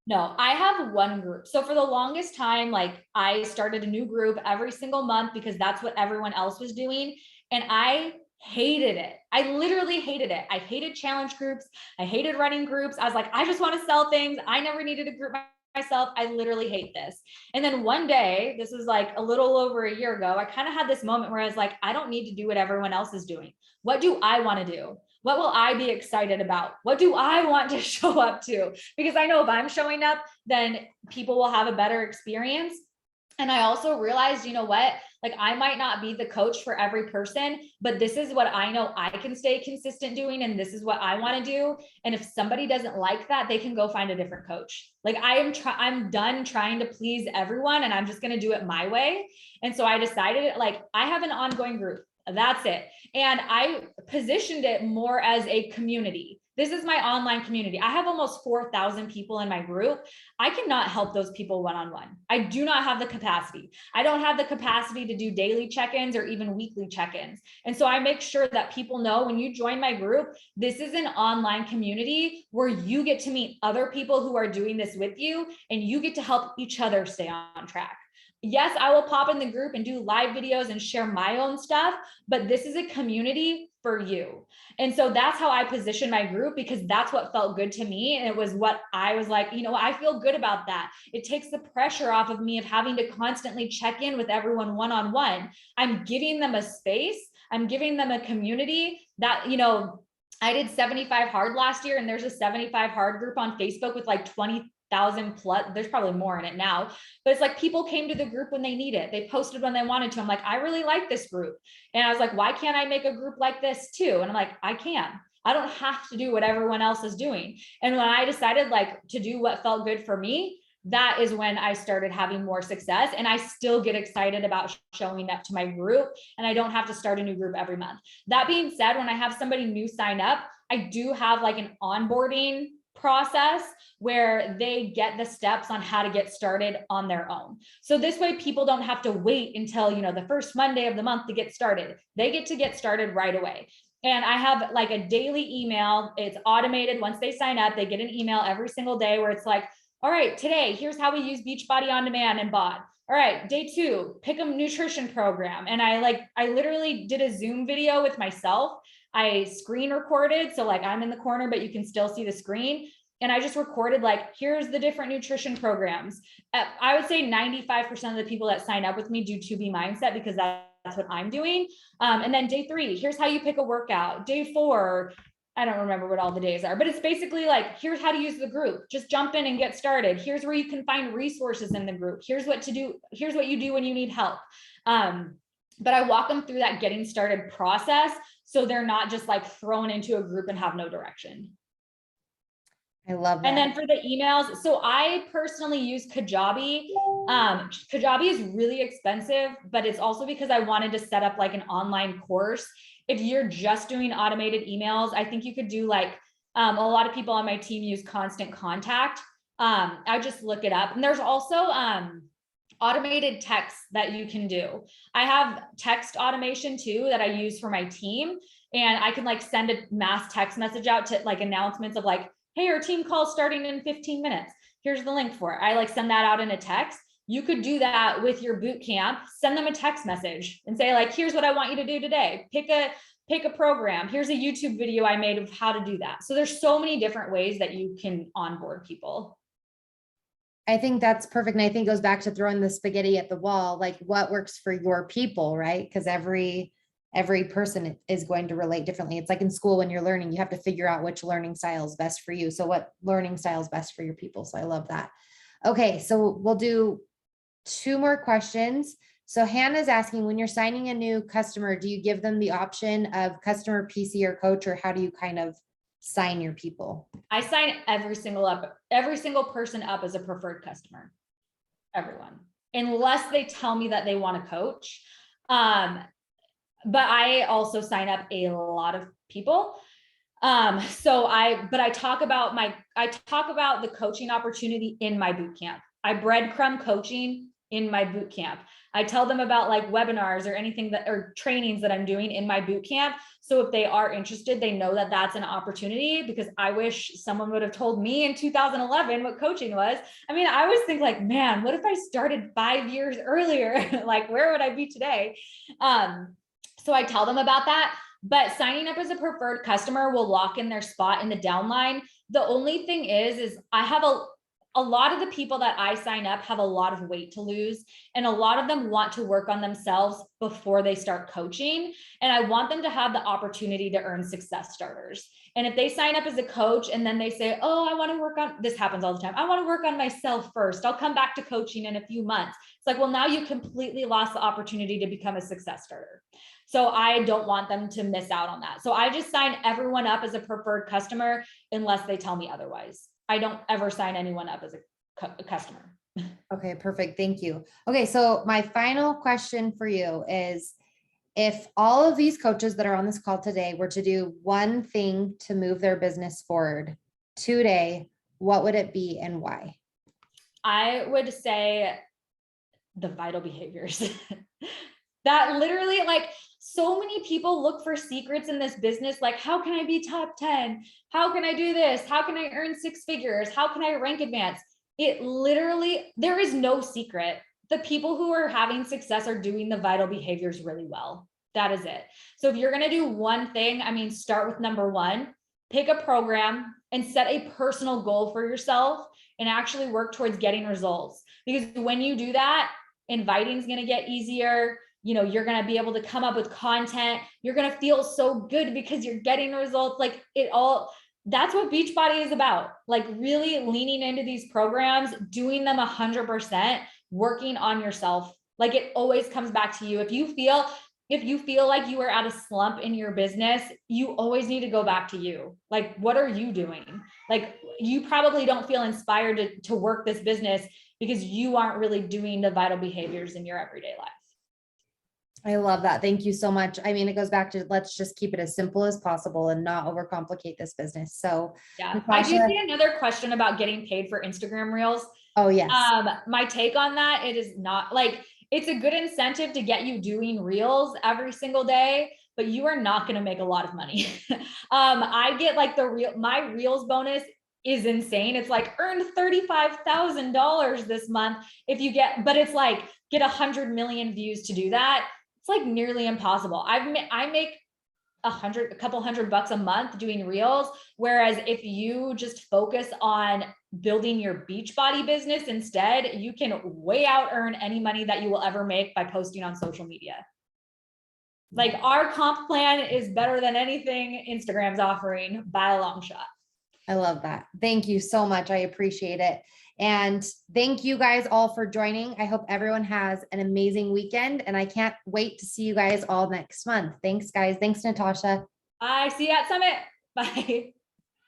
No, I have one group. So for the longest time, like, I started a new group every single month because that's what everyone else was doing. And I hated it. I literally hated it. I hated challenge groups. I hated running groups. I was like, I just want to sell things. I never needed a group myself. I literally hate this. And then one day, this was like a little over a year ago, I kind of had this moment where I was like, I don't need to do what everyone else is doing. What do I want to do? What will I be excited about? What do I want to show up to? Because I know if I'm showing up, then people will have a better experience. And I also realized, you know what? Like, I might not be the coach for every person, but this is what I know I can stay consistent doing. And this is what I want to do. And if somebody doesn't like that, they can go find a different coach. Like, I'm done trying to please everyone, and I'm just going to do it my way. And so I decided, like, I have an ongoing group. That's it. And I positioned it more as a community. This is my online community. I have almost 4,000 people in my group. I cannot help those people one-on-one. I do not have the capacity. I don't have the capacity to do daily check-ins or even weekly check-ins. And so I make sure that people know, when you join my group, this is an online community where you get to meet other people who are doing this with you, and you get to help each other stay on track. Yes, I will pop in the group and do live videos and share my own stuff, but this is a community for you. And so that's how I position my group, because that's what felt good to me. And it was what I was like, I feel good about that. It takes the pressure off of me of having to constantly check in with everyone one-on-one. I'm giving them a space. I'm giving them a community that, I did 75 hard last year, and there's a 75 hard group on Facebook with like 20,000 plus. There's probably more in it now, but it's like people came to the group when they need it. They posted when they wanted to. I'm like, I really like this group. And I was like, why can't I make a group like this too? And I'm like, I can. I don't have to do what everyone else is doing. And when I decided, like, to do what felt good for me, that is when I started having more success. And I still get excited about showing up to my group, and I don't have to start a new group every month. That being said, when I have somebody new sign up, I do have like an onboarding process where they get the steps on how to get started on their own. So this way people don't have to wait until, the first Monday of the month to get started. They get to get started right away. And I have like a daily email. It's automated. Once they sign up, they get an email every single day where it's like, all right, today, here's how we use Beachbody On Demand and BOD. All right, day 2, pick a nutrition program. And I literally did a Zoom video with myself. I screen recorded. So like, I'm in the corner, but you can still see the screen. and I just recorded like, here's the different nutrition programs. I would say 95% of the people that sign up with me do 2B mindset because that's what I'm doing. And then day 3, here's how you pick a workout. Day 4, I don't remember what all the days are, but it's basically like, here's how to use the group. Just jump in and get started. Here's where you can find resources in the group. Here's what to do. Here's what you do when you need help. But I walk them through that getting started process, so they're not just like thrown into a group and have no direction. I love that. And then for the emails, so I personally use Kajabi. Kajabi is really expensive, but it's also because I wanted to set up like an online course. If you're just doing automated emails, I think you could do like, a lot of people on my team use Constant Contact. I just look it up. And there's also automated text that you can do. I have text automation too that I use for my team. And I can like send a mass text message out to like announcements of like, hey, our team call starting in 15 minutes. Here's the link for it. I like send that out in a text. You could do that with your boot camp, send them a text message and say like, here's what I want you to do today. Pick a program. Here's a YouTube video I made of how to do that. So there's so many different ways that you can onboard people. I think that's perfect. And I think it goes back to throwing the spaghetti at the wall, like what works for your people, right? Because every person is going to relate differently. It's like in school when you're learning, you have to figure out which learning style is best for you. So what learning style is best for your people? So I love that. Okay, so we'll do 2 more questions. So Hannah's asking, when you're signing a new customer, do you give them the option of customer, PC, or coach, or how do you kind of sign your people? I sign every single person up as a preferred customer, everyone, unless they tell me that they want to coach. But I also sign up a lot of people. I talk about the coaching opportunity in my boot camp. I breadcrumb coaching in my boot camp. I tell them about like webinars or anything or trainings that I'm doing in my boot camp. So if they are interested, they know that that's an opportunity, because I wish someone would have told me in 2011 what coaching was. I mean, I always think like, man, what if I started 5 years earlier? Like, where would I be today? So I tell them about that, but signing up as a preferred customer will lock in their spot in the downline. The only thing is I have a lot of the people that I sign up have a lot of weight to lose, and a lot of them want to work on themselves before they start coaching. And I want them to have the opportunity to earn success starters. And if they sign up as a coach and then they say, oh, I want to work on, this happens all the time, I want to work on myself first, I'll come back to coaching in a few months. It's like, well, now you completely lost the opportunity to become a success starter. So I don't want them to miss out on that. So I just sign everyone up as a preferred customer unless they tell me otherwise. I don't ever sign anyone up as a customer. Okay, perfect. Thank you. Okay, so my final question for you is, if all of these coaches that are on this call today were to do one thing to move their business forward today, what would it be and why? I would say the vital behaviors. That literally, like, so many people look for secrets in this business. Like, how can I be top 10? How can I do this? How can I earn 6 figures? How can I rank advance? It literally, there is no secret. The people who are having success are doing the vital behaviors really well. That is it. So if you're going to do one thing, I mean, start with number 1, pick a program and set a personal goal for yourself and actually work towards getting results. Because when you do that, inviting is going to get easier. You know, you're going to be able to come up with content. You're going to feel so good because you're getting results. Like, that's what Beachbody is about. Like, really leaning into these programs, doing them 100%, working on yourself. Like, it always comes back to you. If you feel like you are at a slump in your business, you always need to go back to you. Like, what are you doing? Like, you probably don't feel inspired to work this business because you aren't really doing the vital behaviors in your everyday life. I love that. Thank you so much. I mean, it goes back to, let's just keep it as simple as possible and not overcomplicate this business. So yeah, Natasha, I do see another question about getting paid for Instagram Reels. Oh yes. My take on that, it is not like, it's a good incentive to get you doing Reels every single day, but you are not going to make a lot of money. I get like my Reels bonus is insane. It's like earned $35,000 this month if you but it's like get 100 million views to do that. It's like nearly impossible. I make a couple $100 a month doing reels. Whereas if you just focus on building your Beachbody business instead, you can way out earn any money that you will ever make by posting on social media. Like our comp plan is better than anything Instagram's offering by a long shot. I love that. Thank you so much. I appreciate it. And thank you guys all for joining. I hope everyone has an amazing weekend, and I can't wait to see you guys all next month. Thanks, guys. Thanks, Natasha. Bye. See you at Summit. Bye.